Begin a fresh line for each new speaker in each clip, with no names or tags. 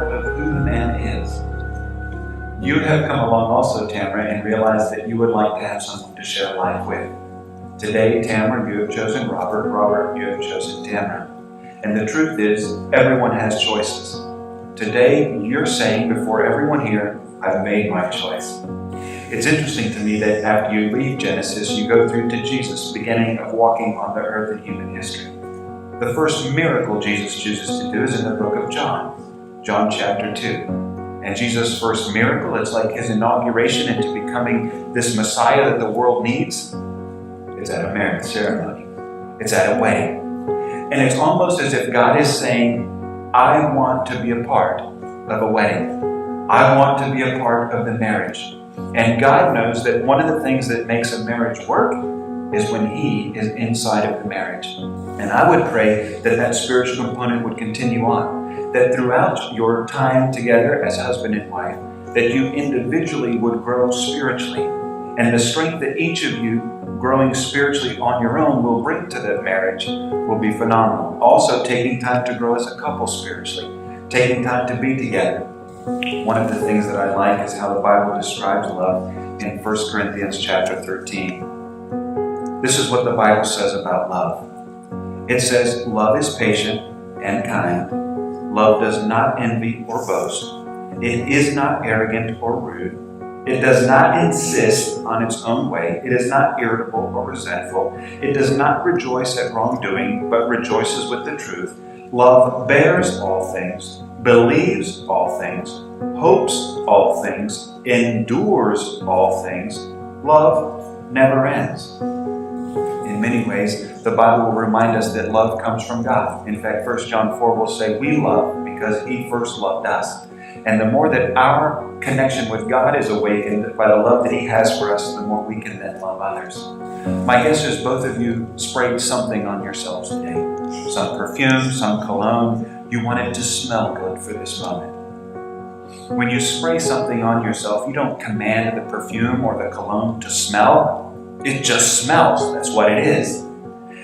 part of who the man is. You have come along also, Tamara, and realized that you would like to have someone to share life with. Today, Tamara, you have chosen Robert. Robert, you have chosen Tamara. And the truth is, everyone has choices. Today, you're saying before everyone here, I've made my choice. It's interesting to me that after you leave Genesis, you go through to Jesus, beginning of walking on the earth in human history. The first miracle Jesus chooses to do is in the book of John, John chapter 2. And Jesus' first miracle, it's like his inauguration into becoming this Messiah that the world needs. It's at a marriage ceremony. It's at a wedding. And it's almost as if God is saying, I want to be a part of a wedding. I want to be a part of the marriage. And God knows that one of the things that makes a marriage work is when He is inside of the marriage. And I would pray that that spiritual component would continue on, that throughout your time together as husband and wife, that you individually would grow spiritually. And the strength that each of you growing spiritually on your own will bring to the marriage will be phenomenal. Also, taking time to grow as a couple spiritually, taking time to be together. One of the things that I like is how the Bible describes love in 1 Corinthians chapter 13. This is what the Bible says about love. It says, love is patient and kind. Love does not envy or boast. It is not arrogant or rude. It does not insist on its own way. It is not irritable or resentful. It does not rejoice at wrongdoing, but rejoices with the truth. Love bears all things, believes all things, hopes all things, endures all things. Love never ends. In many ways, the Bible will remind us that love comes from God. In fact, 1 John 4 will say we love because He first loved us. And the more that our connection with God is awakened by the love that He has for us, the more we can then love others. My guess is both of you sprayed something on yourselves today. Some perfume, some cologne. You want it to smell good for this moment. When you spray something on yourself, you don't command the perfume or the cologne to smell. It just smells. That's what it is.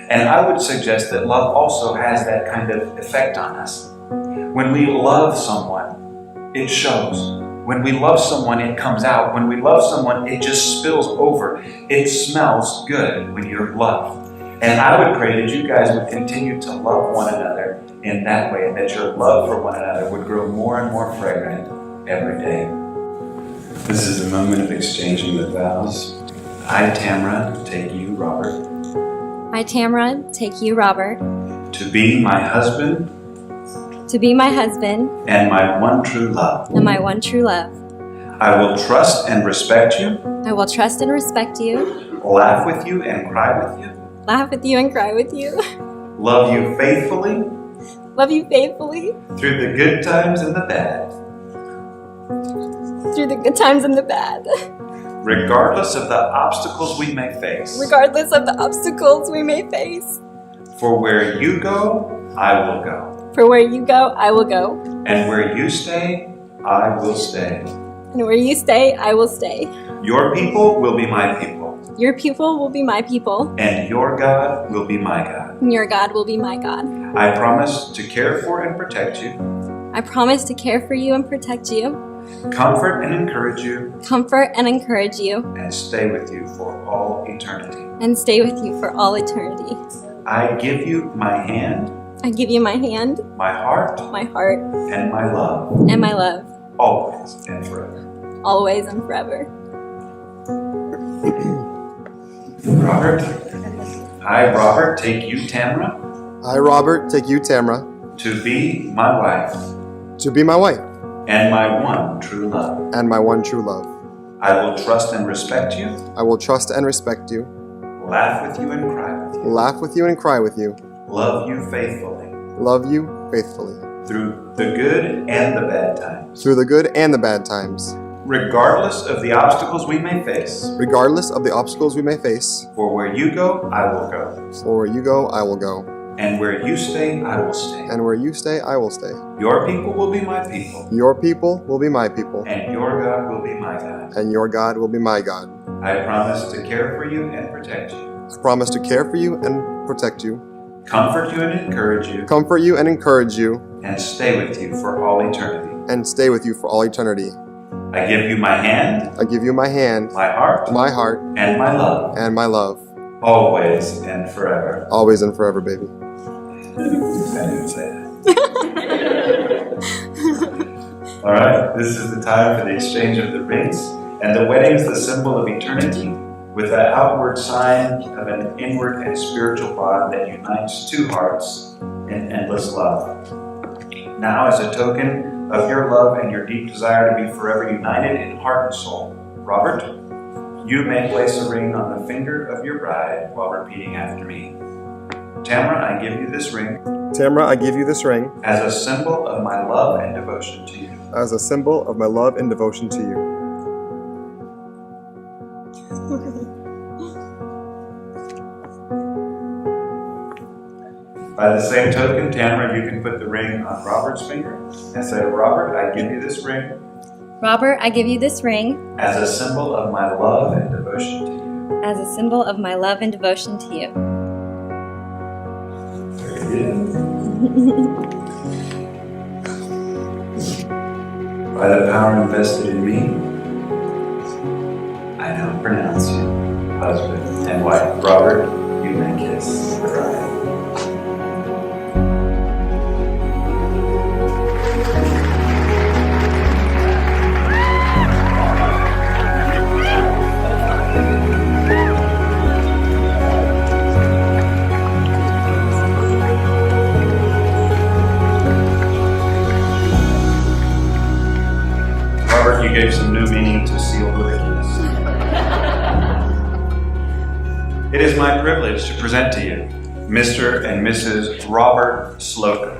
And I would suggest that love also has that kind of effect on us. When we love someone, it shows. When we love someone, it comes out. When we love someone, it just spills over. It smells good when you're loved. And I would pray that you guys would continue to love one another in that way, and that your love for one another would grow more and more fragrant every day. This is a moment of exchanging the vows. I, Tamara, take you, Robert.
I, Tamara, take you, Robert.
To be my husband.
To be my husband.
And my one true love.
And my one true love.
I will trust and respect you.
I will trust and respect you.
Laugh with you and cry with you.
Laugh with you and cry with you.
Love you faithfully.
Love you faithfully.
Through the good times and the bad.
Through the good times and the bad.
Regardless of the obstacles we may face.
Regardless of the obstacles we may face.
For where you go, I will go.
For where you go, I will go.
And where you stay, I will stay.
And where you stay, I will stay.
Your people will be my people.
Your people will be my people.
And your God will be my God.
And your God will be my God.
I promise to care for and protect you.
I promise to care for you and protect you.
Comfort and encourage you.
Comfort and encourage you.
And stay with you for all eternity.
And stay with you for all eternity.
I give you my hand.
I give you my hand.
My heart.
My heart.
And my love.
And my love.
Always and forever.
Always and forever.
Robert. I, Robert, take you, Tamara.
I, Robert, take you, Tamara.
To be my wife.
To be my wife.
And my one true love.
And my one true love.
I will trust and respect you.
I will trust and respect you.
Laugh with you and cry with you.
Laugh with you and cry with you.
Love you faithfully.
Love you faithfully.
Through the good and the bad times.
Through the good and the bad times.
Regardless of the obstacles we may face.
Regardless of the obstacles we may face.
For where you go, I will go.
For where you go, I will go.
And where you stay, I will stay.
And where you stay, I will stay.
Your people will be my people.
Your people will be my people.
And your God will be my God.
And your God will be my God.
I promise to care for you and protect you.
I promise to care for you and protect you.
Comfort you and encourage you.
Comfort you and encourage you.
And stay with you for all eternity.
and stay with you for all eternity.
I give you my hand,
I give you my hand,
my heart, and my love,
and my love,
always and forever.
always and forever, baby.
I didn't say that. All right, this is the time for the exchange of the rings, and the wedding is the symbol of eternity, with that outward sign of an inward and spiritual bond that unites two hearts in endless love. Now, as a token of your love and your deep desire to be forever united in heart and soul, Robert, you may place a ring on the finger of your bride while repeating after me. Tamara, I give you this ring
Tamara, I give you this ring
as a symbol of my love and devotion to you.
as a symbol of my love and devotion to you.
By the same token, Tamara, you can put the ring on Robert's finger and say, Robert, I give you this ring
Robert, I give you this ring
as a symbol of my love and devotion to you.
as a symbol of my love and devotion to you.
Very good. By the power invested in me, I now pronounce you husband and wife. Robert, you may kiss the bride. Robert, you gave some new meaning to sealed with a kiss. It is my privilege to present to you Mr. and Mrs. Robert Slocum.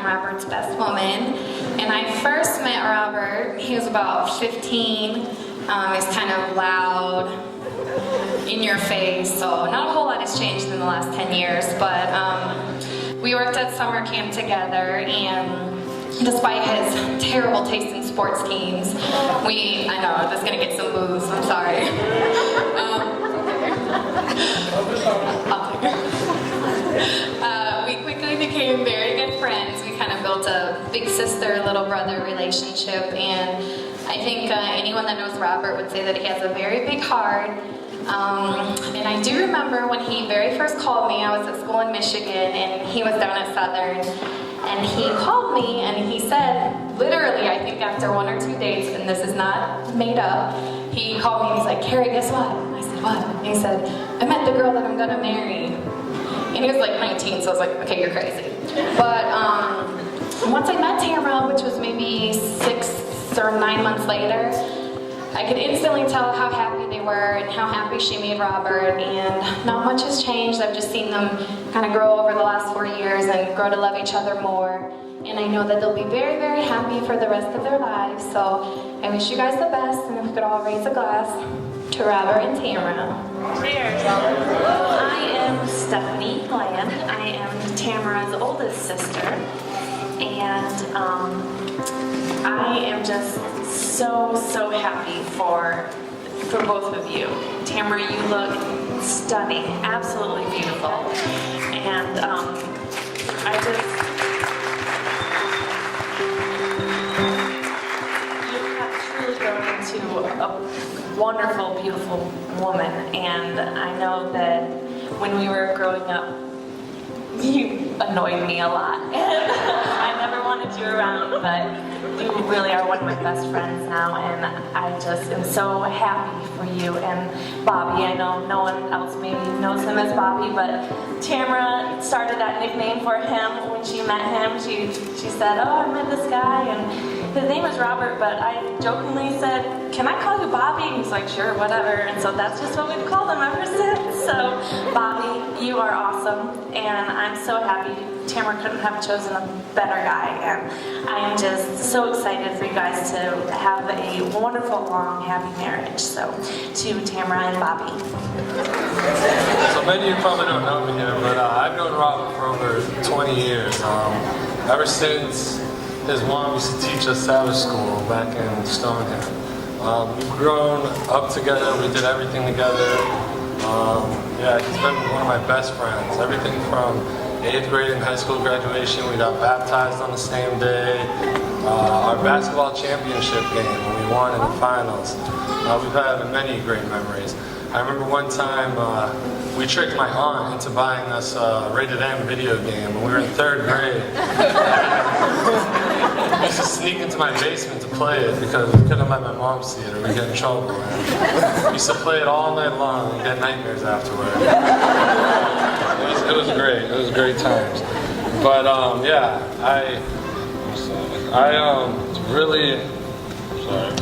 Robert's best woman, and I first met Robert. He was about 15. He's kind of loud, in your face, so not a whole lot has changed in the last 10 years, but we worked at summer camp together, and despite his terrible taste in sports teams, I know, this is gonna get some boos, I'm sorry. We quickly became very good friends. We kind of built a big sister, little brother relationship, and I think anyone that knows Robert would say that he has a very big heart. And I do remember when he very first called me. I was at school in Michigan, and he was down at Southern, and he called me, and he said, literally, I think after 1 or 2 dates, and this is not made up, he called me and he's like, Carrie, guess what? And I said, what? And he said, I met the girl that I'm gonna marry. And he was like 19, so I was like, okay, you're crazy. But once I met Tamara, which was maybe 6 or 9 months later, I could instantly tell how happy they were and how happy she made Robert, and not much has changed. I've just seen them kind of grow over the last 4 years and grow to love each other more. And I know that they'll be very, very happy for the rest of their lives. So I wish you guys the best, and if we could all raise a glass to Robert and Tamara.
Cheers. I am Stephanie Glenn. I am Tamara's oldest sister, and I am just so happy for both of you. Tamara, you look stunning, absolutely beautiful, and you have truly grown into a wonderful, beautiful woman, and I know that when we were growing up, you annoyed me a lot, and I never wanted you around, but you really are one of my best friends now, and I just am so happy for you. And Bobby, I know no one else maybe knows him as Bobby, but Tamara started that nickname for him when she met him. She said, oh, I met this guy, and his name is Robert, but I jokingly said, "Can I call you Bobby?" And he's like, "Sure, whatever." And so that's just what we've called him ever since. So, Bobby, you are awesome, and I'm so happy Tamara couldn't have chosen a better guy, and I am just so excited for you guys to have a wonderful, long, happy marriage. So, to Tamara and Bobby.
So many of you probably don't know me here, but I've known Robert for over 20 years. Ever since his mom used to teach us Sabbath school back in Stonehenge. We've grown up together, we did everything together. Yeah, he's been one of my best friends. Everything from 8th grade and high school graduation, we got baptized on the same day. Our basketball championship game when we won in the finals. We've had many great memories. I remember one time we tricked my aunt into buying us a rated M video game when we were in 3rd grade. We used to sneak into my basement to play it because we couldn't let my mom see it or we'd get in trouble. And we used to play it all night long and get nightmares afterward. It was great. It was great times. But yeah, I really, sorry.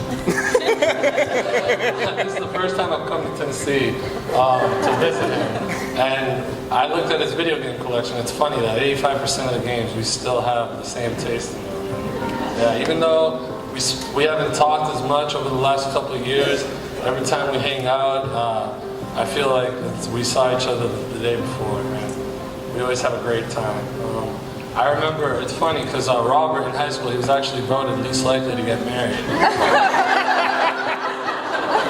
This is the first time I've come to Tennessee to visit him, and I looked at his video game collection. It's funny that 85% of the games we still have the same taste in them. And, yeah, even though we haven't talked as much over the last couple of years, every time we hang out, I feel like we saw each other the day before, and we always have a great time. I remember, it's funny because Robert in high school, he was actually voted least likely to get married.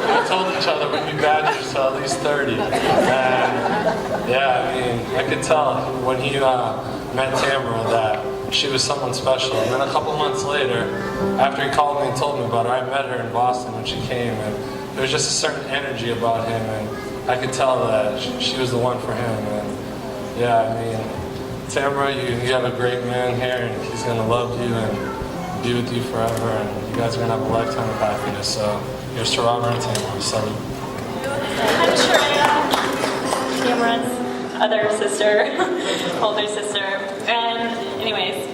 We told each other we'd be bachelors till at least 30. And yeah, I mean, I could tell when he met Tamara that she was someone special. And then a couple months later, after he called me and told me about her, I met her in Boston when she came, and there was just a certain energy about him, and I could tell that she was the one for him. And yeah, I mean, Tamara, you have a great man here, and he's going to love you and be with you forever, and you guys are going to have a lifetime of happiness. So here's to Robert and Tamara. Salute.
I'm Shreya, Tamara's other sister, older sister. And anyways,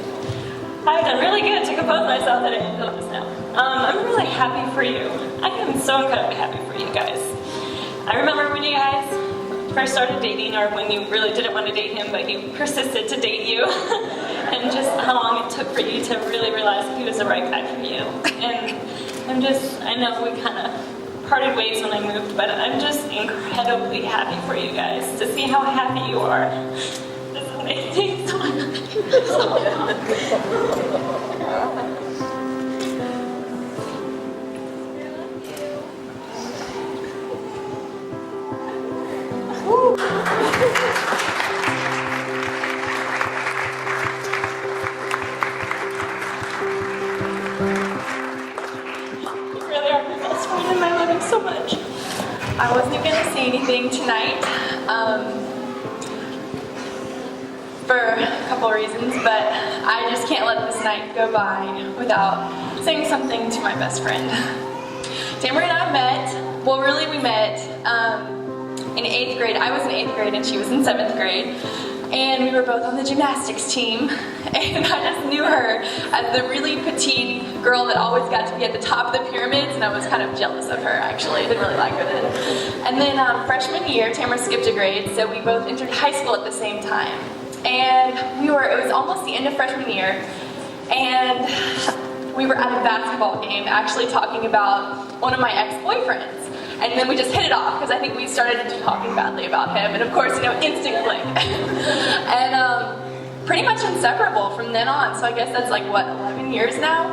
I've done really good to compose myself that I didn't know this now. I'm really happy for you. I am so incredibly happy for you guys. I remember when you guys first started dating, or when you really didn't want to date him, but he persisted to date you, and just how long it took for you to really realize he was the right guy for you. And I know we kind of parted ways when I moved, but I'm just incredibly happy for you guys to see how happy you are. This is amazing. So much. I wasn't even going to say anything tonight for a couple of reasons, but I just can't let this night go by without saying something to my best friend. Tamara and I met, well really we met in 8th grade. I was in 8th grade and she was in 7th grade. And we were both on the gymnastics team, and I just knew her as the really petite girl that always got to be at the top of the pyramids, and I was kind of jealous of her, actually. I didn't really like her then. And then freshman year, Tamara skipped a grade, so we both entered high school at the same time. And it was almost the end of freshman year, and we were at a basketball game actually talking about one of my ex-boyfriends. And then we just hit it off, because I think we started talking badly about him, and of course, instant click. And pretty much inseparable from then on, so I guess that's like, what, 11 years now?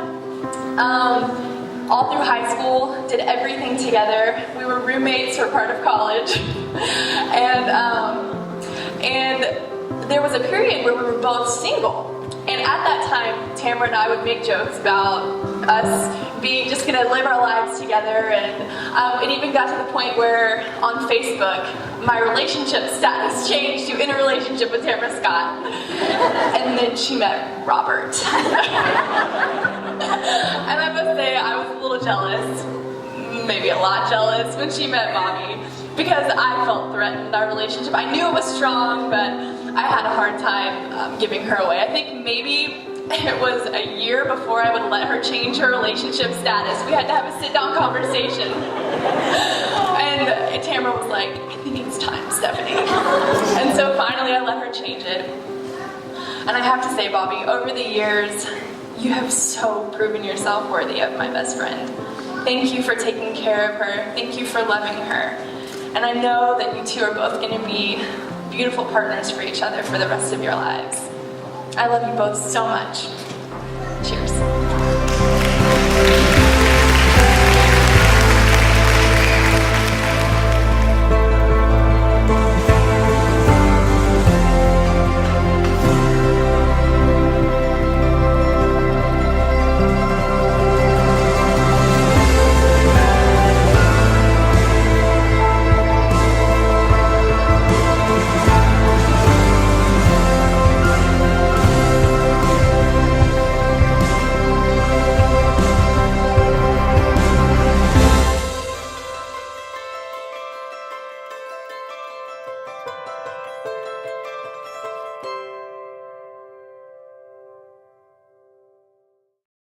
All through high school, did everything together. We were roommates for part of college. And there was a period where we were both single. And at that time, Tamara and I would make jokes about us being just gonna live our lives together, and it even got to the point where on Facebook, my relationship status changed to in a relationship with Tamara Scott. And then she met Robert. And I must say, I was a little jealous, maybe a lot jealous, when she met Bobby, because I felt threatened in our relationship. I knew it was strong, but I had a hard time giving her away. I think maybe it was a year before I would let her change her relationship status. We had to have a sit-down conversation. And Tamara was like, I think it's time, Stephanie. And so finally I let her change it. And I have to say, Bobby, over the years, you have so proven yourself worthy of my best friend. Thank you for taking care of her. Thank you for loving her. And I know that you two are both going to be beautiful partners for each other for the rest of your lives. I love you both so much. Cheers.